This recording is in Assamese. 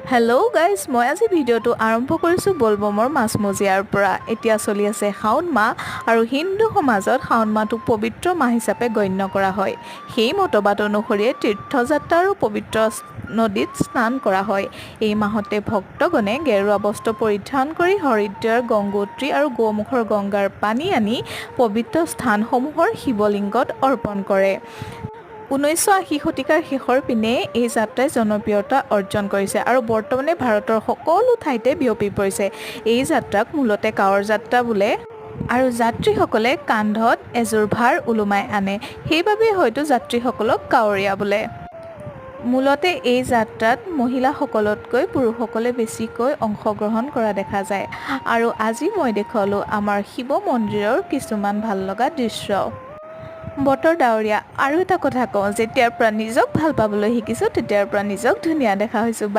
হেল্ল' গাইজ, মই আজি ভিডিঅ'টো আৰম্ভ কৰিছোঁ বলবমৰ মাছমজিয়াৰ পৰা। এতিয়া চলি আছে শাওণ মাহ আৰু হিন্দু সমাজত শাওণ মাহটোক পবিত্ৰ মাহ হিচাপে গণ্য কৰা হয়। সেই মতবাদ অনুসৰিয়ে তীৰ্থযাত্ৰা আৰু পবিত্ৰ নদীত স্নান কৰা হয়। এই মাহতে ভক্তগণে গেৰুৱা বস্ত্ৰ পৰিধান কৰি হৰিদ্বাৰ, গংগোত্ৰী আৰু গৌমুখৰ গংগাৰ পানী আনি পবিত্ৰ স্থানসমূহৰ শিৱলিংগত অৰ্পণ কৰে। 1980 শতিকাৰ শেষৰ পিনে এই যাত্ৰাই জনপ্ৰিয়তা অৰ্জন কৰিছে আৰু বৰ্তমানে ভাৰতৰ সকলো ঠাইতে বিয়পি পৰিছে। এই যাত্ৰাক মূলতে কাৱৰ যাত্ৰা বোলে আৰু যাত্ৰীসকলে কান্ধত এযোৰ ভাৰ ওলোমাই আনে, সেইবাবে হয়তো যাত্ৰীসকলক কাৱৰীয়া বোলে। মূলতে এই যাত্ৰাত মহিলাসকলতকৈ পুৰুষসকলে বেছিকৈ অংশগ্ৰহণ কৰা দেখা যায়। আৰু আজি মই দেখুৱালোঁ আমাৰ শিৱ মন্দিৰৰ কিছুমান ভাল লগা দৃশ্য। বতৰ ডাৱৰীয়া। আৰু এটা কথা কওঁ, যেতিয়াৰ পৰা নিজক ভাল পাবলৈ শিকিছোঁ তেতিয়াৰ পৰা নিজক ধুনীয়া দেখা হৈছোঁ।